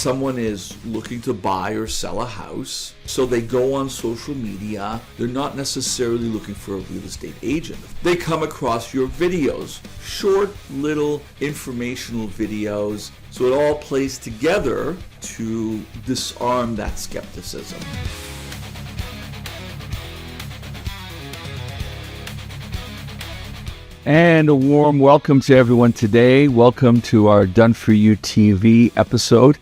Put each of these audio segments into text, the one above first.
someone is looking to buy or sell a house, so they go on social media. They're not necessarily looking for a real estate agent. They come across your videos, short little informational videos, so it all plays together to disarm that skepticism. And a warm welcome to everyone today. Welcome to our Done For You TV episode.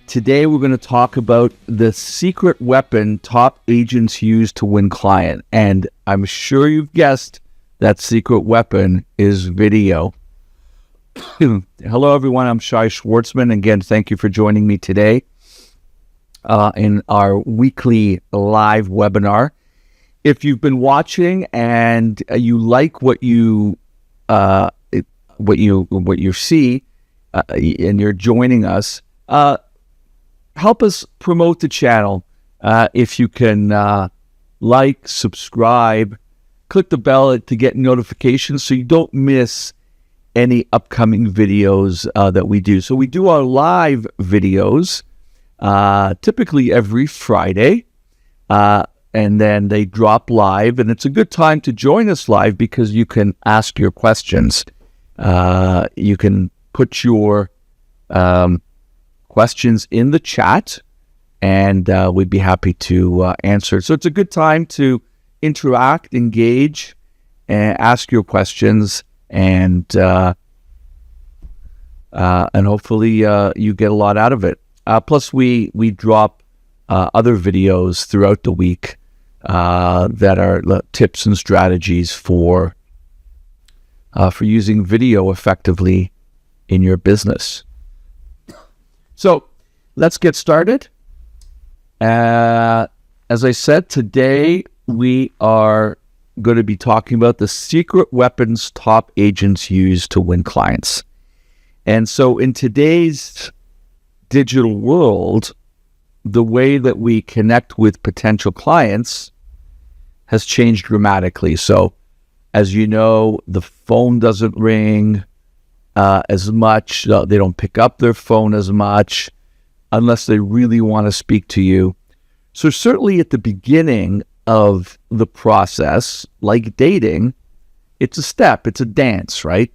Today we're going to talk about the secret weapon top agents use to win client. And I'm sure you've guessed that secret weapon is video. Hello everyone, I'm Shai Schwartzman. Again, thank you for joining me today in our weekly live webinar. If you've been watching and you like what you see and you're joining us, help us promote the channel. If you can like, subscribe, click the bell to get notifications so you don't miss any upcoming videos that we do. So we do our live videos typically every Friday. And then they drop live, and it's a good time to join us live because you can ask your questions. You can put your questions in the chat, and we'd be happy to answer. So it's a good time to interact, engage, and ask your questions, and hopefully you get a lot out of it. Plus, we drop other videos throughout the week that are tips and strategies for using video effectively in your business. So let's get started. As I said, today we are going to be talking about the secret weapons top agents use to win clients. And so in today's digital world, the way that we connect with potential clients has changed dramatically. So, as you know, the phone doesn't ring as much. They don't pick up their phone as much unless they really want to speak to you. So certainly at the beginning of the process, like dating, it's a step, it's a dance, right?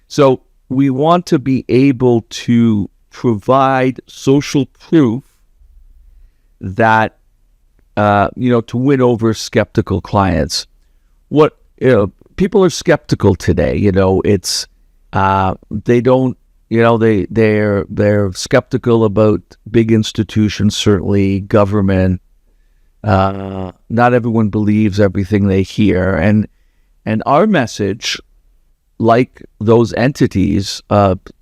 So we want to be able to provide social proof that, to win over skeptical clients. People are skeptical today. It's, they're skeptical about big institutions, certainly government. Not everyone believes everything they hear. And our message, like those entities,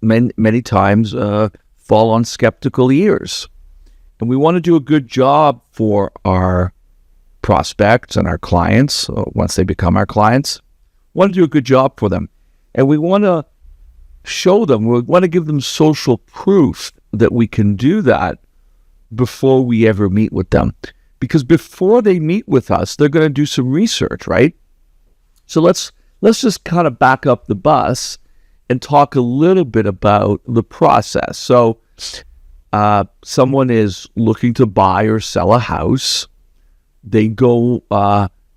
many times fall on skeptical ears. And we want to do a good job for our prospects and our clients, once they become our clients. We want to do a good job for them. And we want to show them, we want to give them social proof that we can do that before we ever meet with them. Because before they meet with us, they're going to do some research, right? So let's just kind of back up the bus and talk a little bit about the process. So someone is looking to buy or sell a house. They go,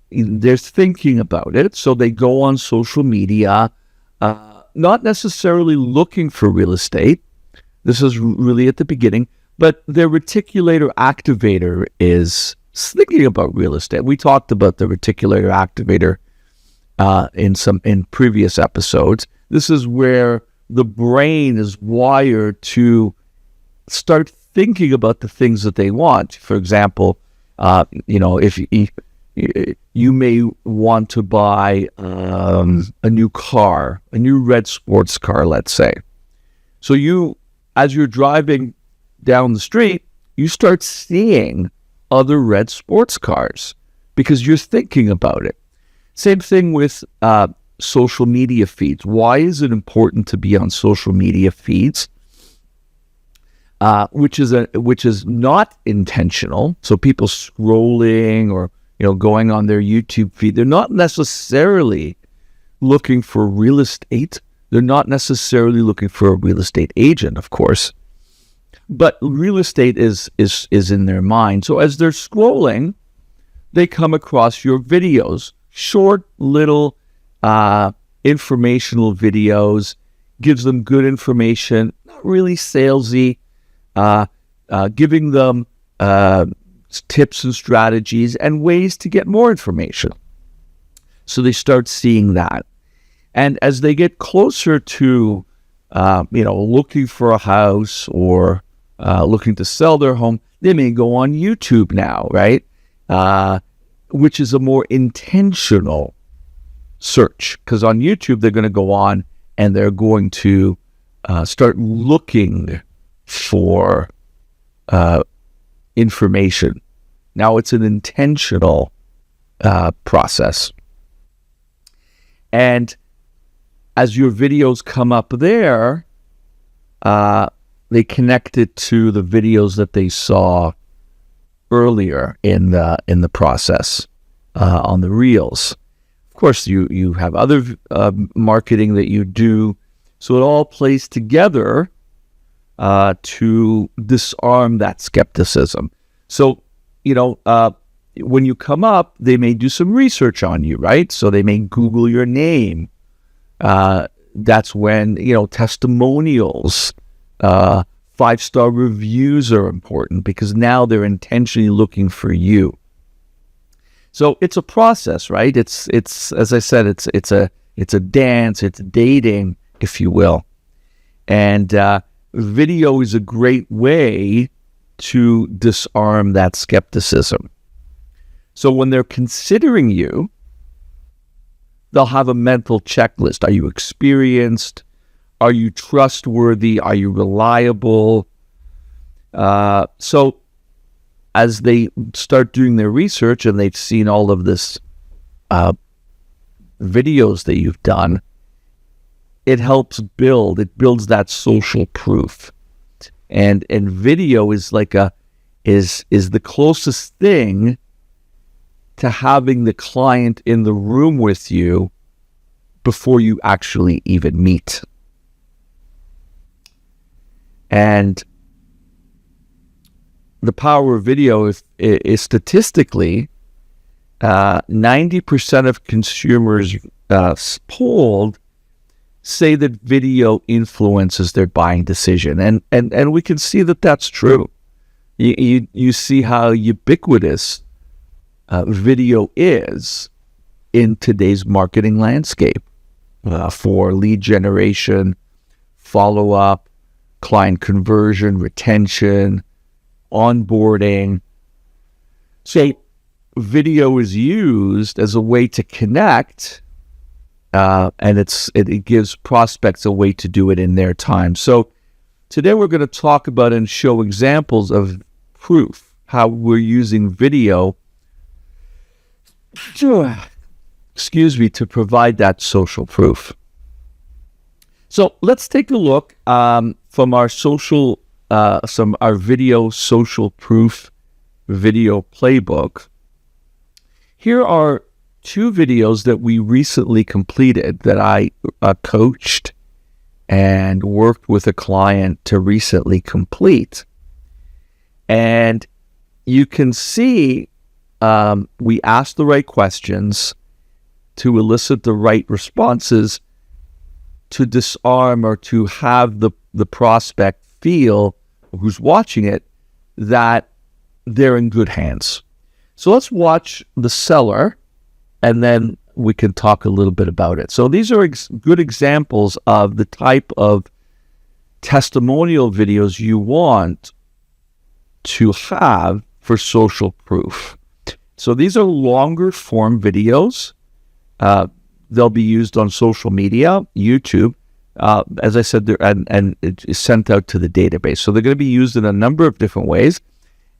they're thinking about it. So they go on social media, not necessarily looking for real estate. This is really at the beginning, but their reticulator activator is thinking about real estate. We talked about the reticulator activator in previous episodes. This is where the brain is wired to start thinking about the things that they want. For example, if you may want to buy a new car, a new red sports car, let's say. So as you're driving down the street, you start seeing other red sports cars because you're thinking about it. Same thing with social media feeds. Why is it important to be on social media feeds? Which is not intentional. So people scrolling or going on their YouTube feed, they're not necessarily looking for real estate. They're not necessarily looking for a real estate agent, of course. but real estate is in their mind. So as they're scrolling, they come across your videos, short little informational videos, gives them good information, not really salesy, giving them tips and strategies and ways to get more information. So they start seeing that. And as they get closer to, looking for a house or looking to sell their home, they may go on YouTube now, right? Which is a more intentional search, because on YouTube, they're going to go on and they're going to start looking for information. Now it's an intentional process. And as your videos come up there, they connect it to the videos that they saw earlier in the process on the reels. Of course, you have other marketing that you do, so it all plays together to disarm that skepticism. So, when you come up, they may do some research on you, right? So they may Google your name. That's when, testimonials, 5-star reviews are important, because now they're intentionally looking for you. So it's a process, right? It's as I said, it's a dance, it's dating, if you will. And video is a great way to disarm that skepticism. So when they're considering you, they'll have a mental checklist. Are you experienced? Are you trustworthy? Are you reliable? So as they start doing their research and they've seen all of this videos that you've done, it builds that social proof. And video is is the closest thing to having the client in the room with you before you actually even meet. And the power of video is statistically, 90% of consumers polled say that video influences their buying decision. And we can see that that's true. You see how ubiquitous video is in today's marketing landscape for lead generation, follow-up, client conversion, retention, onboarding. So video is used as a way to connect, and it gives prospects a way to do it in their time. So today we're going to talk about and show examples of proof, how we're using video to provide that social proof. So let's take a look from our our video social proof video playbook. Here are 2 videos that we recently completed that I coached and worked with a client to recently complete. And you can see we asked the right questions to elicit the right responses to disarm or to have the prospect feel, who's watching it, that they're in good hands. So let's watch the seller, and then we can talk a little bit about it. So these are good examples of the type of testimonial videos you want to have for social proof. So these are longer form videos. They'll be used on social media, YouTube. As I said, and it's sent out to the database. So they're going to be used in a number of different ways.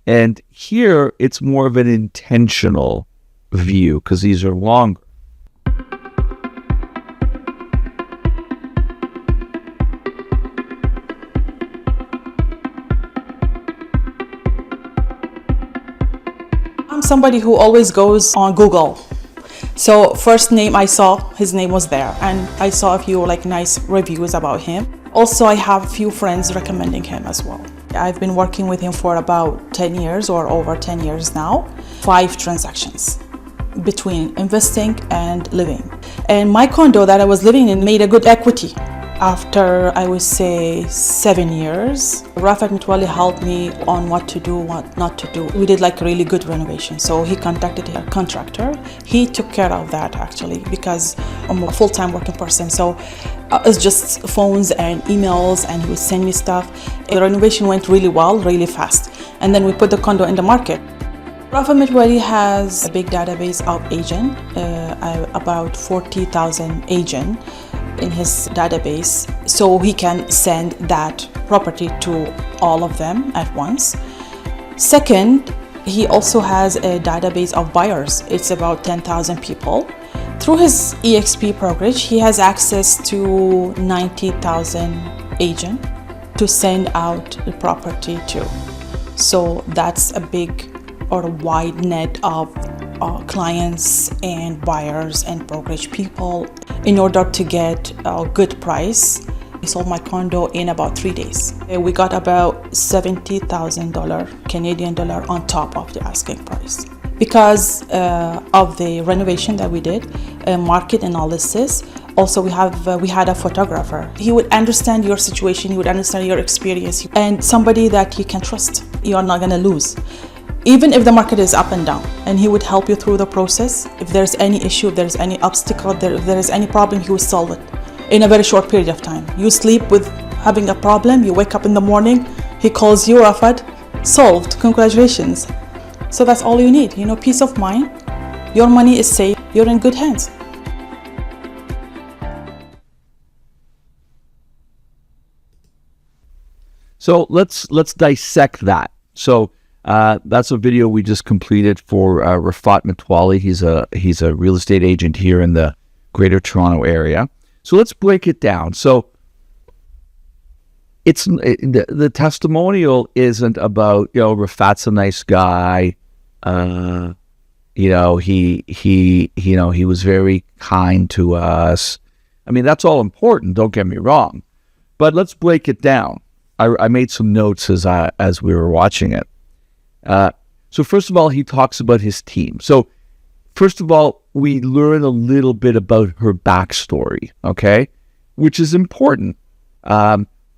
And here, it's more of an intentional view because these are longer. I'm somebody who always goes on Google. So first name I saw, his name was there, and I saw a few nice reviews about him. Also, I have a few friends recommending him as well. I've been working with him for about 10 years or over 10 years now. 5 transactions between investing and living. And my condo that I was living in made a good equity. After, I would say, 7 years, Rafat Mitwali helped me on what to do, what not to do. We did like a really good renovation. So he contacted a contractor. He took care of that actually, because I'm a full-time working person. So it's just phones and emails, and he would send me stuff. The renovation went really well, really fast. And then we put the condo in the market. Rafat Mitwali has a big database of agents, about 40,000 agents in his database, so he can send that property to all of them at once. Second, he also has a database of buyers. It's about 10,000 people. Through his EXP brokerage, he has access to 90,000 agents to send out the property to. So that's a big or a wide net of clients and buyers and brokerage people in order to get a good price. I sold my condo in about 3 days. We got about $70,000 Canadian dollar on top of the asking price. Because of the renovation that we did, market analysis, also we had a photographer. He would understand your situation, he would understand your experience, and somebody that you can trust. You are not going to lose. Even if the market is up and down, and he would help you through the process. If there's any issue, if there's any obstacle, if there is any problem, he would solve it in a very short period of time. You sleep with having a problem, you wake up in the morning, he calls you, Rafat, solved, congratulations. So that's all you need, peace of mind. Your money is safe, you're in good hands. So let's dissect that. So that's a video we just completed for Rafat Mitwali. He's a real estate agent here in the Greater Toronto area. So let's break it down. So the testimonial isn't about Rafat's a nice guy. He was very kind to us. I mean, that's all important. Don't get me wrong, but let's break it down. I made some notes as we were watching it. So first of all, he talks about his team. So first of all, we learn a little bit about her backstory, okay, which is important.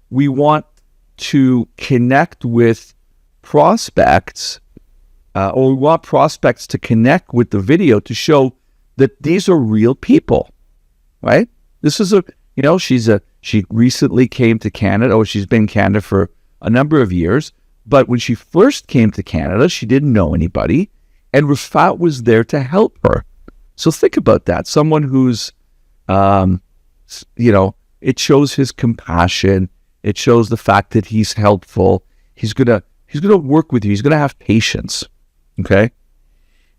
We want to connect with prospects, or we want prospects to connect with the video to show that these are real people, right? This is she recently came to Canada, or she's been in Canada for a number of years. But when she first came to Canada, she didn't know anybody, and Rafat was there to help her. So think about that. Someone who's, it shows his compassion. It shows the fact that he's helpful. He's gonna work with you. He's gonna have patience. Okay,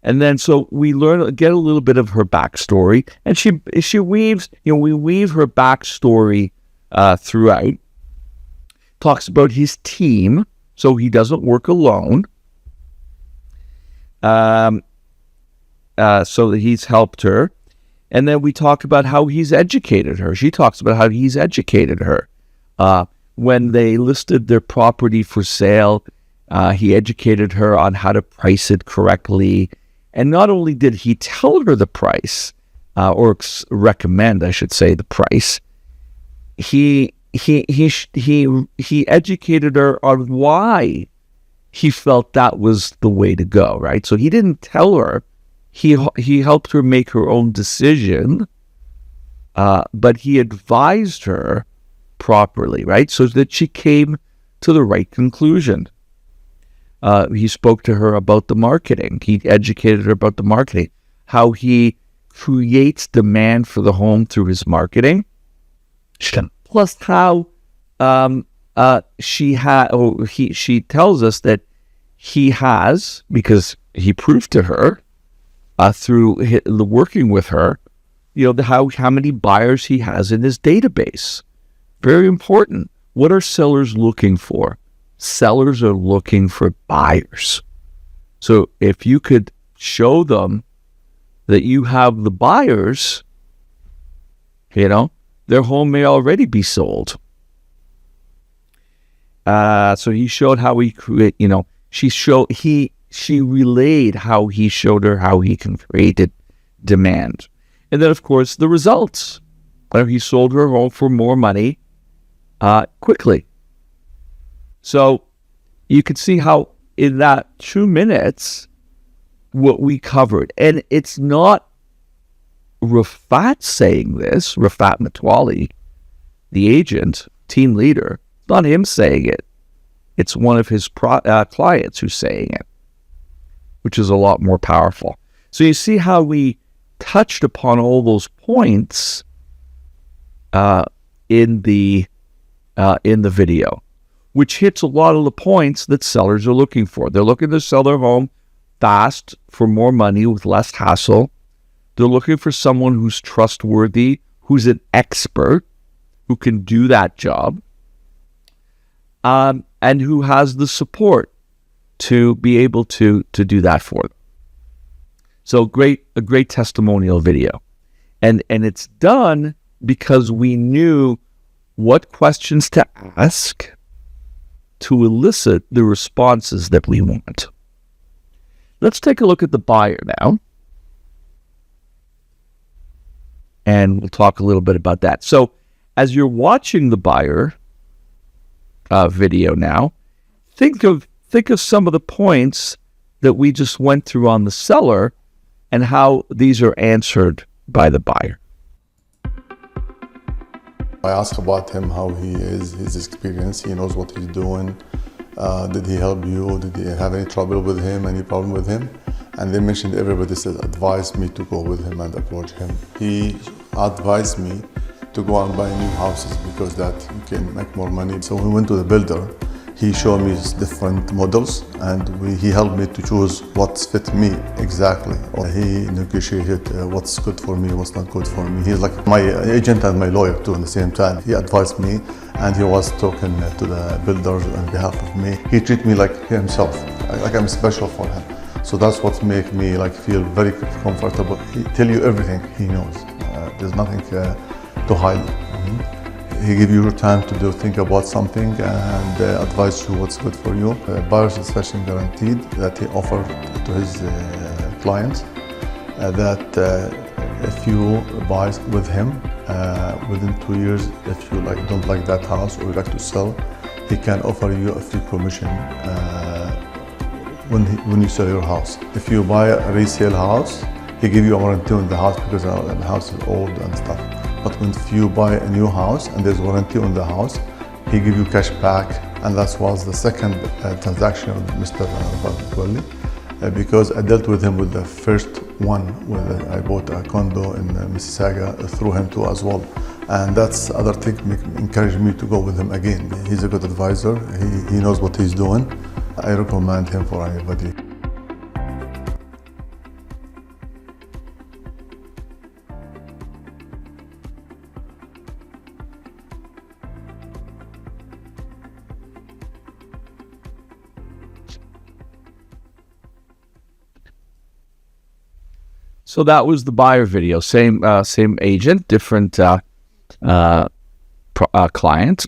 and then so we get a little bit of her backstory, and she weaves. We weave her backstory throughout. Talks about his team. So he doesn't work alone. So that he's helped her. And then we talk about how he's educated her. She talks about how he's educated her. When they listed their property for sale, he educated her on how to price it correctly. And not only did he tell her the price, or recommend, I should say, the price, he educated her on why he felt that was the way to go, right? So he didn't tell her. He helped her make her own decision, but he advised her properly, right? So that she came to the right conclusion. He spoke to her about the marketing. He educated her about the marketing, how he creates demand for the home through his marketing. Plus how she tells us that he has, because he proved to her through the working with her, how many buyers he has in his database. Very important. What are sellers looking for? Sellers are looking for buyers. So if you could show them that you have the buyers, their home may already be sold. So he showed how he create. She relayed how he showed her how he can create demand, and then of course the results. He sold her home for more money quickly. So you can see how in that 2 minutes, what we covered, and it's not Rafat saying this, Rafat Matwali, the agent, team leader, it's not him saying it. It's one of his clients who's saying it, which is a lot more powerful. So you see how we touched upon all those points in the video, which hits a lot of the points that sellers are looking for. They're looking to sell their home fast for more money with less hassle. They're looking for someone who's trustworthy, who's an expert, who can do that job, and who has the support to be able to do that for them. So a great testimonial video. And it's done because we knew what questions to ask to elicit the responses that we want. Let's take a look at the buyer now. And we'll talk a little bit about that. So as you're watching the buyer video now, think of some of the points that we just went through on the seller and how these are answered by the buyer. I asked about him, how he is, his experience, he knows what he's doing. Did he help you? Did you have any trouble with him, any problem with him? And they mentioned everybody said, advised me to go with him and approach him. He advised me to go and buy new houses because that you can make more money. So we went to the builder. He showed me different models and he helped me to choose what's fit me exactly. He negotiated what's good for me, what's not good for me. He's like my agent and my lawyer too at the same time. He advised me and he was talking to the builders on behalf of me. He treated me like himself, like I'm special for him. So that's what makes me like feel very comfortable. He tell you everything he knows. There's nothing to hide. He give you time to think about something and advise you what's good for you. Buyer's inspection guaranteed that he offered to his clients that if you buy with him within 2 years, if you don't like that house or you like to sell, he can offer you a free commission when you sell your house. If you buy a resale house, he give you a warranty on the house because the house is old and stuff. But if you buy a new house and there's warranty on the house, he give you cash back. And that was the second transaction with Mr. Matwali, because I dealt with him with the first one where I bought a condo in Mississauga through him too as well. And that's other thing encouraged me to go with him again. He's a good advisor. He knows what he's doing. I recommend him for anybody. So that was the buyer video. Same agent, different client.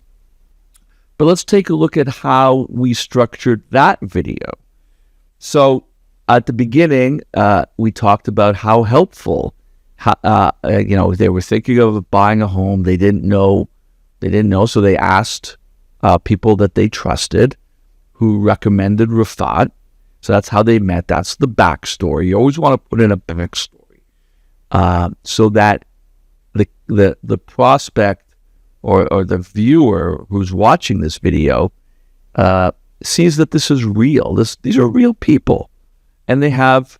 But let's take a look at how we structured that video. So at the beginning, we talked about how helpful, they were thinking of buying a home. They didn't know, so they asked people that they trusted who recommended Rafat. So that's how they met. That's the backstory. You always want to put in a backstory so that the prospect or the viewer who's watching this video sees that this is real. These are real people, and they have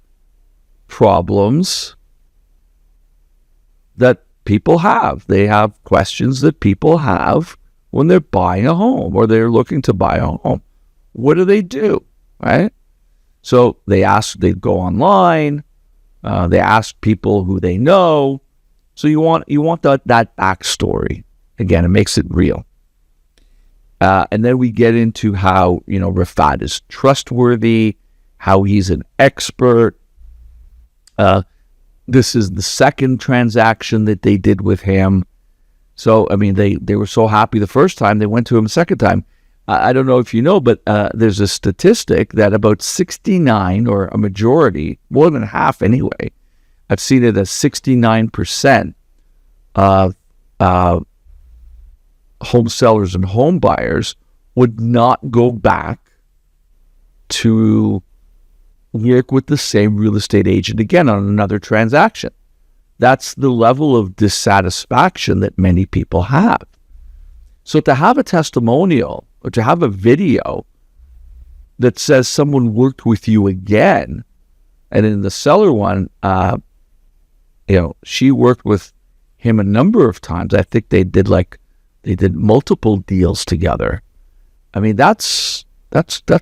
problems that people have. They have questions that people have when they're buying a home or they're looking to buy a home. What do? Right? So they go online, they ask people who they know. So you want that backstory. Again, it makes it real. And then we get into how, Rafat is trustworthy, how he's an expert. This is the second transaction that they did with him. So, they were so happy the first time, they went to him the second time. I don't know if you know, but there's a statistic that about 69, or a majority, more than half anyway, I've seen it as 69% of home sellers and home buyers would not go back to work with the same real estate agent again on another transaction. That's the level of dissatisfaction that many people have. So to have a testimonial or to have a video that says someone worked with you again, and in the seller one, she worked with him a number of times. I think they did multiple deals together. I mean, that's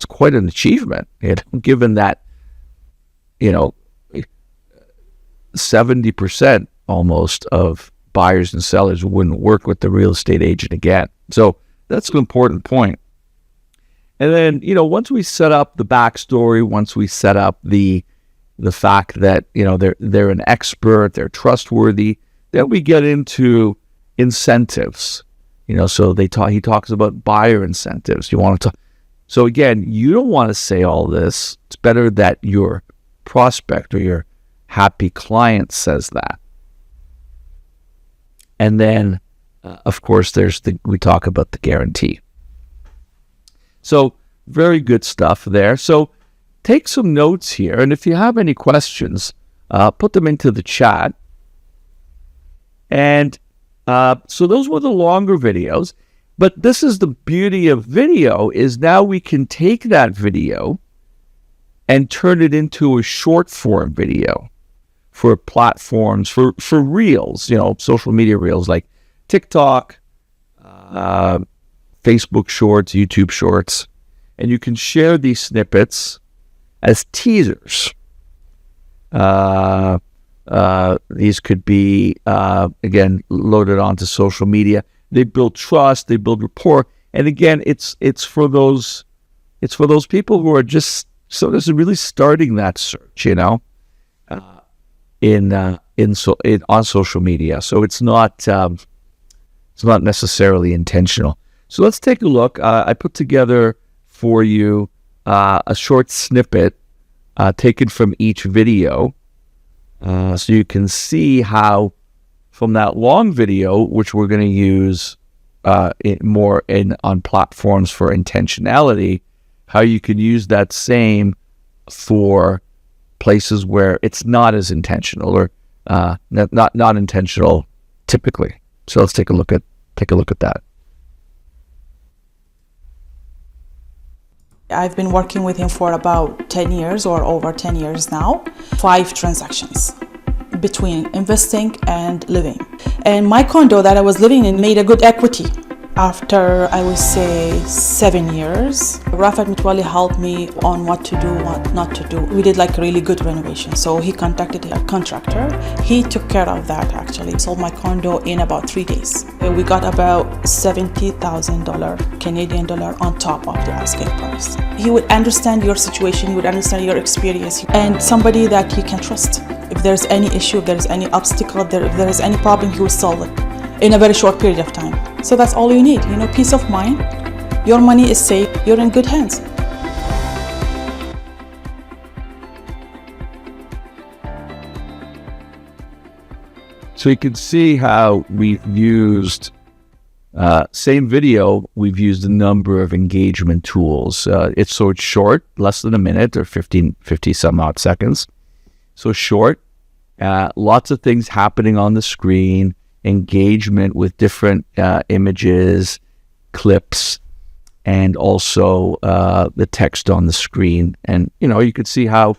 quite an achievement, given that 70% almost of buyers and sellers wouldn't work with the real estate agent again. So that's an important point. And then, once we set up the backstory, once we set up the fact that, they're an expert, they're trustworthy, then we get into incentives. So he talks about buyer incentives. So again, you don't want to say all this. It's better that your prospect or your happy client says that. And then, of course, we talk about the guarantee. So very good stuff there. So take some notes here. And if you have any questions, put them into the chat. And so those were the longer videos. But this is the beauty of video, is now we can take that video and turn it into a short form video for platforms, for reels, social media reels like TikTok, Facebook Shorts, YouTube Shorts. And you can share these snippets as teasers. These could be, again, loaded onto social media. They build trust, they build rapport. And again, it's for those people who are just really starting that search, on social media. So it's not necessarily intentional. So let's take a look. I put together for you a short snippet taken from each video, so you can see how from that long video, which we're going to use on platforms for intentionality, how you can use that same for places where it's not as intentional, or not intentional typically. So let's take a look at that. I've been working with him for about 10 years or over 10 years now. 5 transactions between investing and living. And my condo that I was living in made a good equity. After, I would say, 7 years, Rafat Mitwali helped me on what to do, what not to do. We did a really good renovation. So he contacted a contractor. He took care of that actually. Sold my condo in about 3 days. We got about $70,000 Canadian dollar on top of the asking price. He would understand your situation, he would understand your experience, and somebody that you can trust. If there's any issue, if there's any obstacle, if there is any problem, he will solve it in a very short period of time. So that's all you need, peace of mind. Your money is safe, you're in good hands. So you can see how we've used, same video, we've used a number of engagement tools. It's short, less than a minute, or 50 some odd seconds. So short, lots of things happening on the screen, engagement with different images, clips, and also the text on the screen. And, you could see how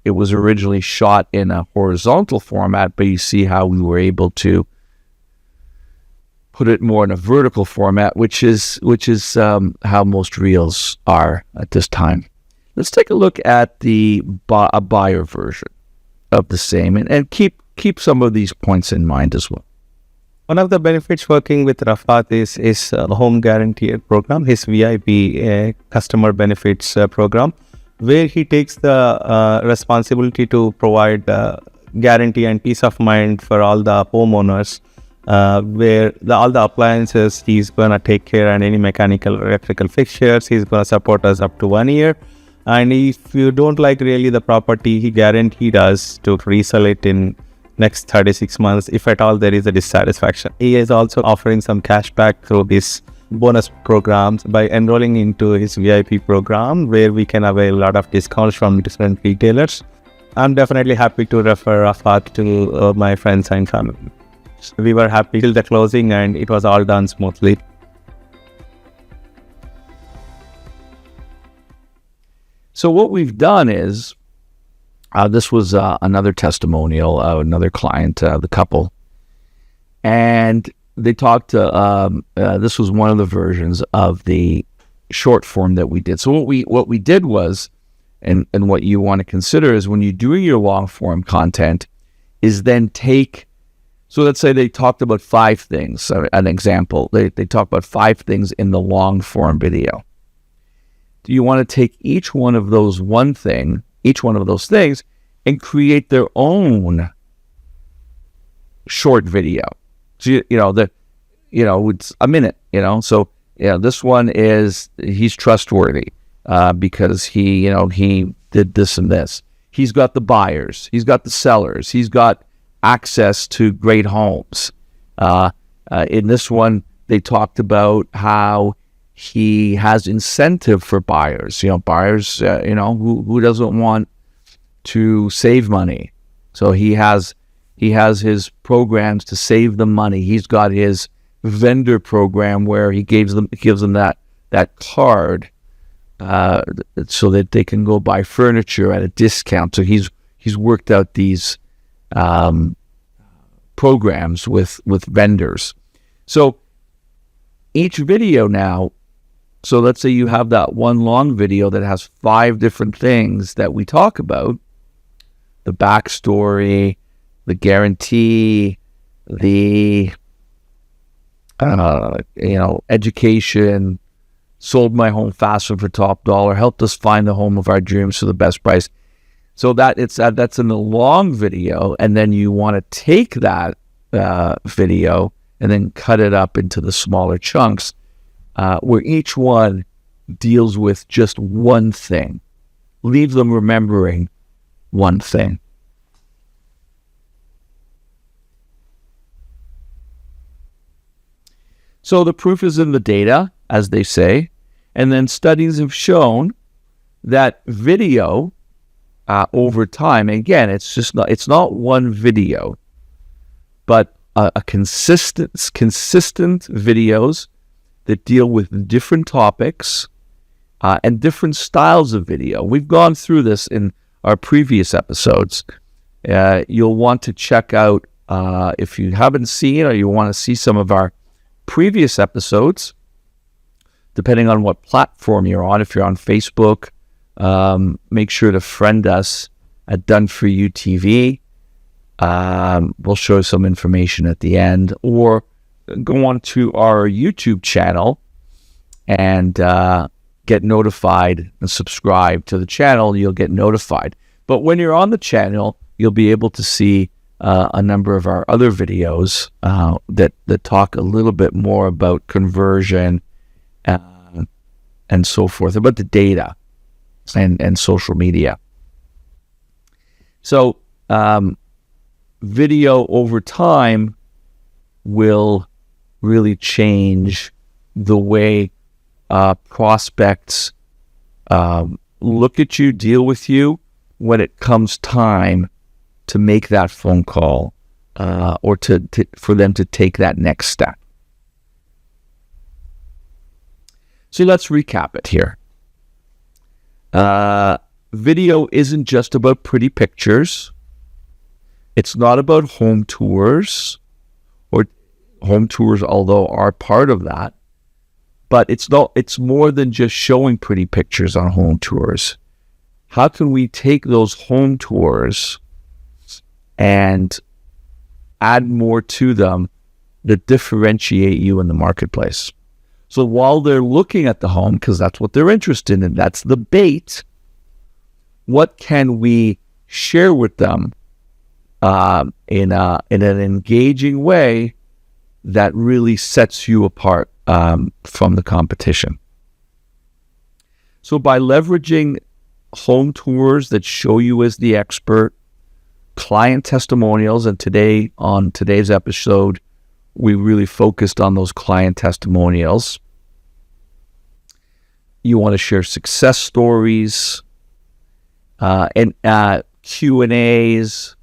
it was originally shot in a horizontal format, but you see how we were able to put it more in a vertical format, which is how most reels are at this time. Let's take a look at a buyer version of the same, and keep some of these points in mind as well. One of the benefits working with Rafat is home guarantee program, his VIP customer benefits program, where he takes the responsibility to provide guarantee and peace of mind for all the homeowners. where all the appliances he's going to take care, and any mechanical or electrical fixtures he's going to support us up to 1 year. And if you don't like really the property, he guaranteed us to resell it in next 36 months if at all there is a dissatisfaction. He is also offering some cash back through this bonus programs by enrolling into his VIP program, where we can avail a lot of discounts from different retailers. I'm definitely happy to refer Rafat to my friends and family. We were happy till the closing, and it was all done smoothly. So what we've done is, this was another testimonial, another client, the couple, and they talked to, this was one of the versions of the short form that we did. So what we did was, and what you want to consider is when you're doing your long form content, is then take, so let's say they talked about 5 things, an example, they talk about 5 things in the long form video. Do you want to take each one of those things and create their own short video? So it's a minute. So this one is, he's trustworthy because he did this and this. He's got the buyers. He's got the sellers. He's got access to great homes. In this one, they talked about how he has incentive for buyers. Buyers, who doesn't want to save money? So he has his programs to save them money. He's got his vendor program where he gives them that card so that they can go buy furniture at a discount. So he's worked out these programs with vendors. So each video now, so let's say you have that one long video that has 5 different things that we talk about: the backstory, the guarantee, the education, sold my home faster for top dollar, helped us find the home of our dreams for the best price. So that's in the long video, and then you want to take that video and then cut it up into the smaller chunks, where each one deals with just one thing. Leave them remembering one thing. So the proof is in the data, as they say, and then studies have shown that video over time, again, it's not one video, but a consistent videos that deal with different topics and different styles of video. We've gone through this in our previous episodes. You'll want to check out, if you haven't seen or you want to see some of our previous episodes, depending on what platform you're on. If you're on Facebook, make sure to friend us at Done For You TV. We'll show some information at the end, or go on to our YouTube channel and get notified and subscribe to the channel. You'll get notified. But when you're on the channel, you'll be able to see a number of our other videos that talk a little bit more about conversion and so forth, about the data and social media. So video over time will really change the way prospects look at you, deal with you when it comes time to make that phone call or for them to take that next step. So let's recap it here. Video isn't just about pretty pictures. It's not about home tours, or home tours, although are part of that. But it's more than just showing pretty pictures on home tours. How can we take those home tours and add more to them that differentiate you in the marketplace? So while they're looking at the home, because that's what they're interested in, that's the bait, what can we share with them in an engaging way that really sets you apart from the competition. So by leveraging home tours that show you as the expert, client testimonials, and on today's episode, we really focused on those client testimonials. You want to share success stories, and Q&As,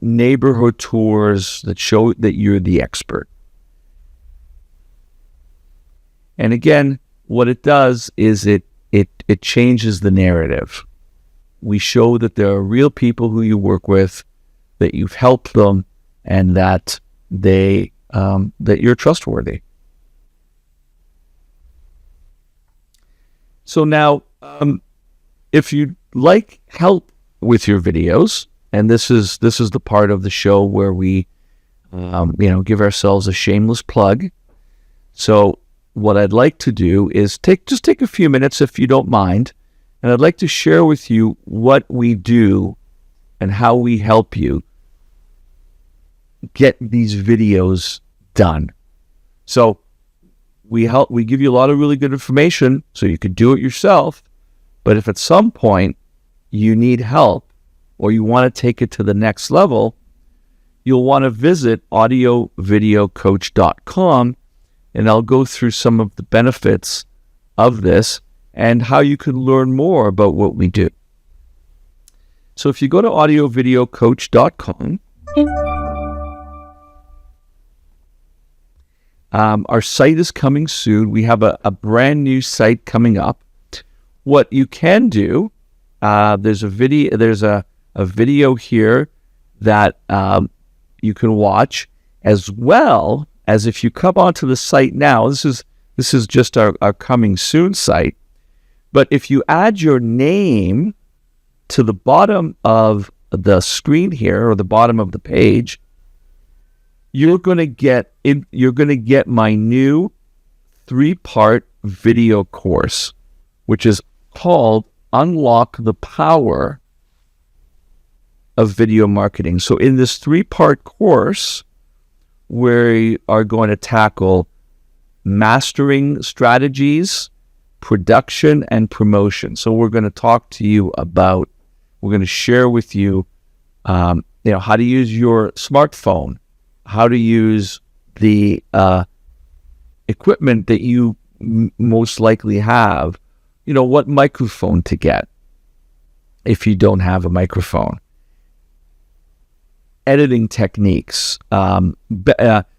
neighborhood tours that show that you're the expert. And again, what it does is it changes the narrative. We show that there are real people who you work with, that you've helped them, and that that you're trustworthy. So now, if you'd like help with your videos, and this is the part of the show where we, give ourselves a shameless plug. So what I'd like to do is take a few minutes, if you don't mind, and I'd like to share with you what we do and how we help you get these videos done. So we give you a lot of really good information so you could do it yourself. But if at some point you need help or you want to take it to the next level, you'll want to visit AudioVideoCoach.com, and I'll go through some of the benefits of this and how you can learn more about what we do. So if you go to AudioVideoCoach.com, our site is coming soon. We have a brand new site coming up. What you can do, there's a video here that you can watch, as well as if you come onto the site now. This is just our coming soon site. But if you add your name to the bottom of the screen here, or the bottom of the page, you're going to get my new 3-part video course, which is called Unlock the Power of Video Marketing. So in this 3-part course, we are going to tackle mastering strategies, production, and promotion. So we're going to talk to you about, we're going to share with you, how to use your smartphone, how to use the equipment that you most likely have, what microphone to get if you don't have a microphone, editing techniques,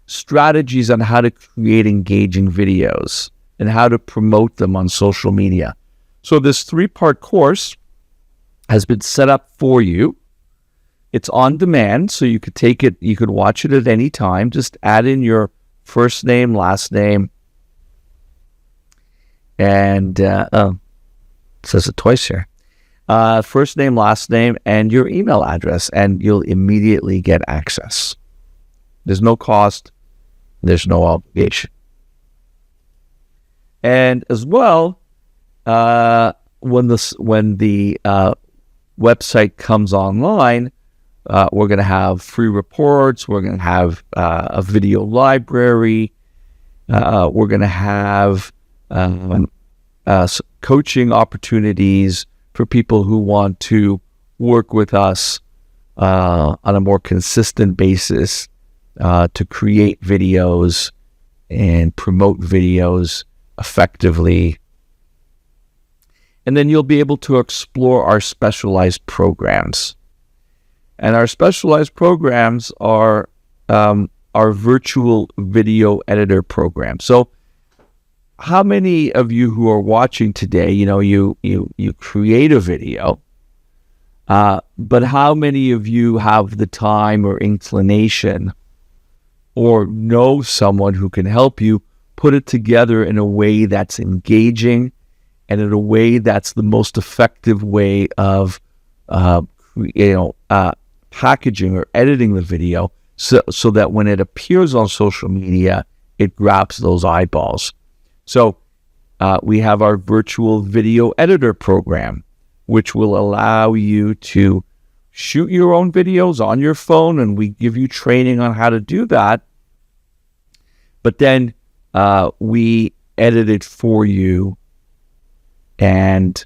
strategies on how to create engaging videos and how to promote them on social media. So this 3-part course has been set up for you. It's on demand, so you could take it, you could watch it at any time. Just add in your first name, last name, and it says it twice here. First name, last name, and your email address, and you'll immediately get access. There's no cost. There's no obligation. And as well, when the website comes online, we're going to have free reports. We're going to have a video library. We're going to have coaching opportunities for people who want to work with us on a more consistent basis to create videos and promote videos effectively. And then you'll be able to explore our specialized programs. And our specialized programs are our virtual video editor program. So how many of you who are watching today, you create a video, but how many of you have the time or inclination or know someone who can help you put it together in a way that's engaging and in a way that's the most effective way of packaging or editing the video so that when it appears on social media, it grabs those eyeballs. So we have our virtual video editor program, which will allow you to shoot your own videos on your phone, and we give you training on how to do that. But then we edit it for you and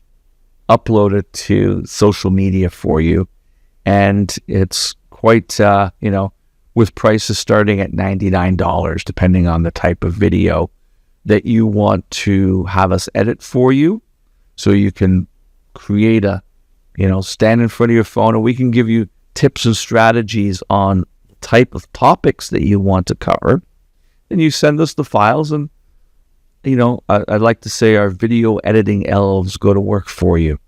upload it to social media for you. And it's quite, with prices starting at $99, depending on the type of video that you want to have us edit for you. So you can create stand in front of your phone, and we can give you tips and strategies on the type of topics that you want to cover. And you send us the files, and, I'd like to say our video editing elves go to work for you.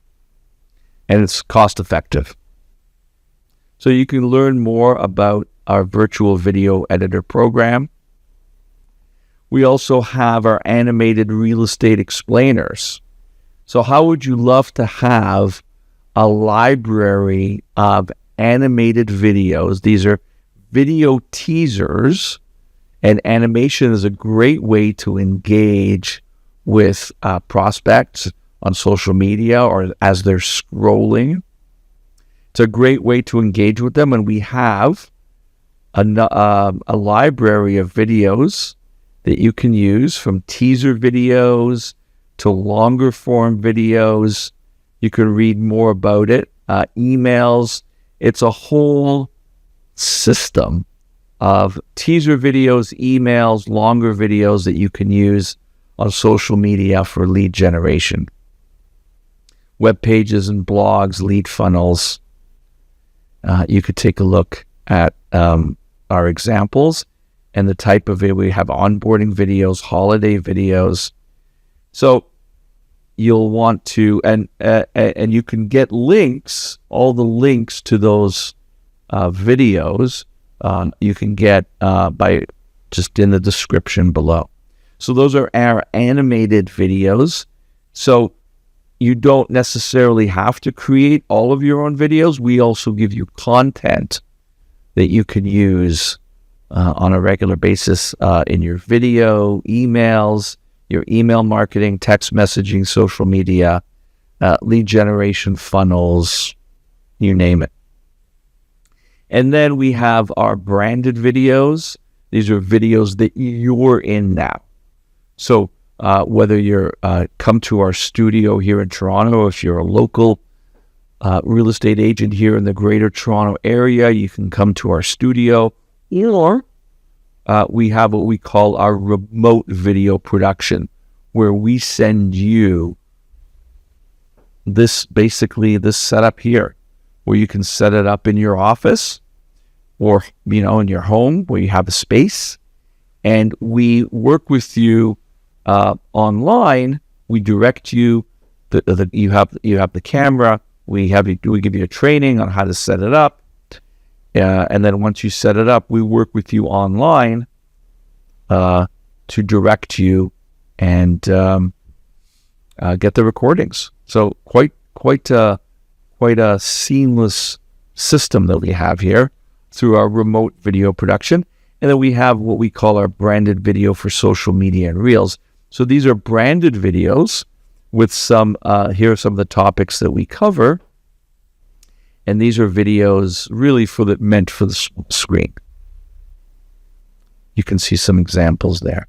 And it's cost effective. So you can learn more about our virtual video editor program. We also have our animated real estate explainers. So how would you love to have a library of animated videos? These are video teasers, and animation is a great way to engage with prospects on social media or as they're scrolling. It's a great way to engage with them, and we have a library of videos that you can use, from teaser videos to longer form videos. You can read more about it. Emails. It's a whole system of teaser videos, emails, longer videos that you can use on social media for lead generation. Web pages and blogs, lead funnels. You could take a look at our examples and the type of video. We have onboarding videos, holiday videos. So you'll want to, and you can get links, all the links to those videos you can get by just in the description below. So those are our animated videos. So you don't necessarily have to create all of your own videos. We also give you content that you can use on a regular basis in your video, emails, your email marketing, text messaging, social media, lead generation funnels, you name it. And then we have our branded videos. These are videos that you're in now. So whether you're come to our studio here in Toronto, if you're a local real estate agent here in the Greater Toronto area, you can come to our studio, or we have what we call our remote video production, where we send you this setup here, where you can set it up in your office or, in your home where you have a space, and we work with you online. We direct you. You have the camera. We give you a training on how to set it up, and then once you set it up, we work with you online to direct you and get the recordings. So quite a seamless system that we have here through our remote video production. And then we have what we call our branded video for social media and reels. So these are branded videos with some, here are some of the topics that we cover. And these are videos really meant for the screen. You can see some examples there.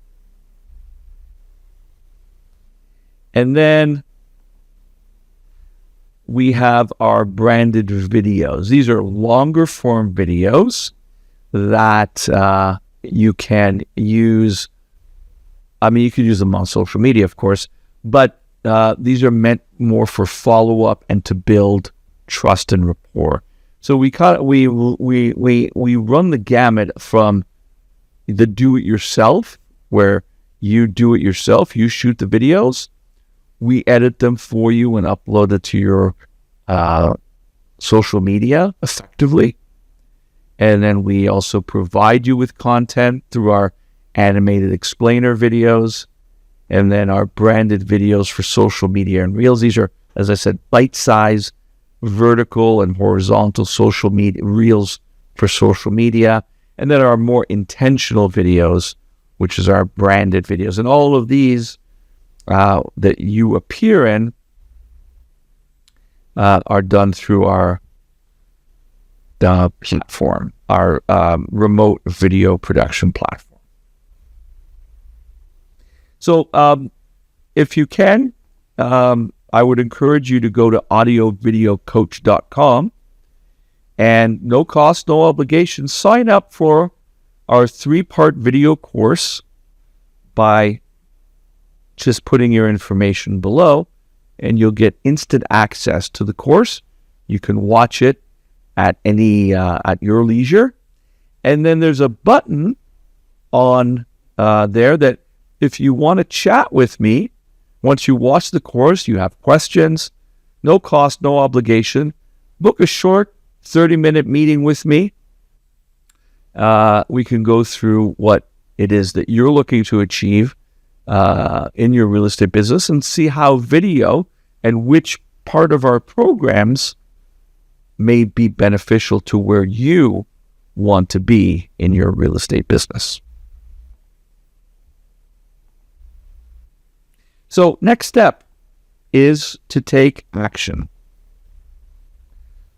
And then we have our branded videos. These are longer form videos that you can use. You can use them on social media, of course, but these are meant more for follow-up and to build trust and rapport. So we run the gamut from the do-it-yourself, where you do it yourself, you shoot the videos, we edit them for you and upload it to your social media effectively. And then we also provide you with content through our animated explainer videos, and then our branded videos for social media and reels. These are, as I said, bite-sized vertical and horizontal social media reels for social media. And then our more intentional videos, which is our branded videos. And all of these that you appear in are done through our platform, our remote video production platform. So if you can, I would encourage you to go to AudioVideoCoach.com, and no cost, no obligation, sign up for our 3-part video course by just putting your information below, and you'll get instant access to the course. You can watch it at at your leisure. And then there's a button on there that if you want to chat with me, once you watch the course, you have questions, no cost, no obligation, book a short 30-minute meeting with me. We can go through what it is that you're looking to achieve in your real estate business and see how video and which part of our programs may be beneficial to where you want to be in your real estate business. So next step is to take action.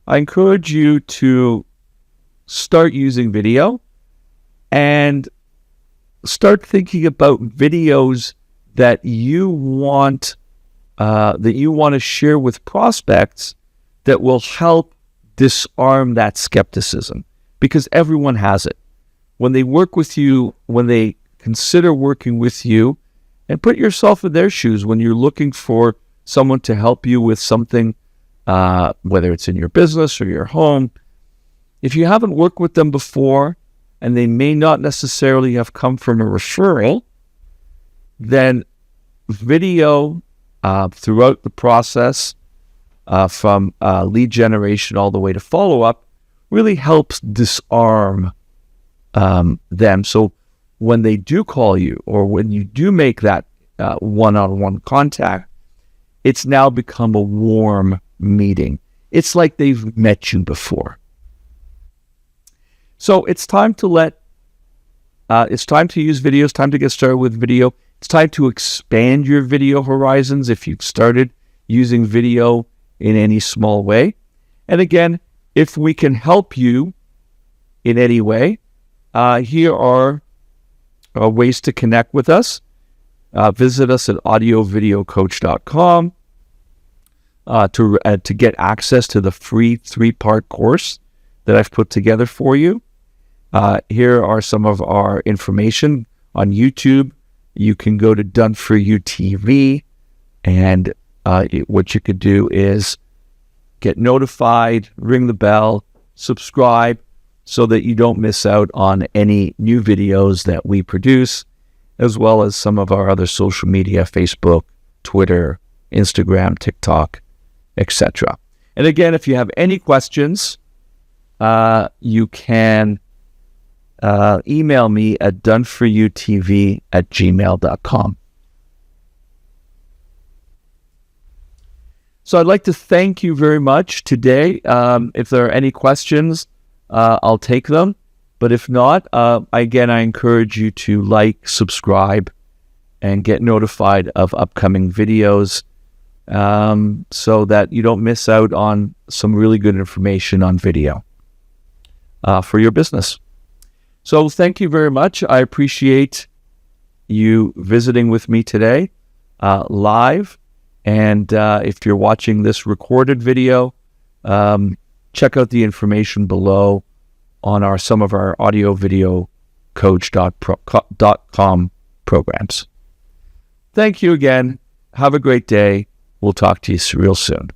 I encourage you to start using video and start thinking about videos that you want to share with prospects that will help disarm that skepticism, because everyone has it. When they work with you, when they consider working with you, and put yourself in their shoes when you're looking for someone to help you with something, whether it's in your business or your home. If you haven't worked with them before, and they may not necessarily have come from a referral, then video throughout the process, from lead generation all the way to follow-up, really helps disarm them. So when they do call you, or when you do make that one-on-one contact, it's now become a warm meeting. It's like they've met you before. So it's time to it's time to use video. It's time to get started with video. It's time to expand your video horizons if you've started using video in any small way. And again, if we can help you in any way, here are ways to connect with us. Visit us at AudioVideoCoach.com to get access to the free 3-part course that I've put together for you. Here are some of our information on YouTube. You can go to Done For You TV, and what you could do is get notified, ring the bell, subscribe, so that you don't miss out on any new videos that we produce, as well as some of our other social media, Facebook, Twitter, Instagram, TikTok, etc. And again, if you have any questions, you can email me at doneforyoutv@gmail.com. So I'd like to thank you very much today. If there are any questions, I'll take them. But if not, again, I encourage you to like, subscribe, and get notified of upcoming videos, so that you don't miss out on some really good information on video for your business. So thank you very much. I appreciate you visiting with me today live. And if you're watching this recorded video, check out the information below on some of our AudioVideoCoach.com programs. Thank you again. Have a great day. We'll talk to you real soon.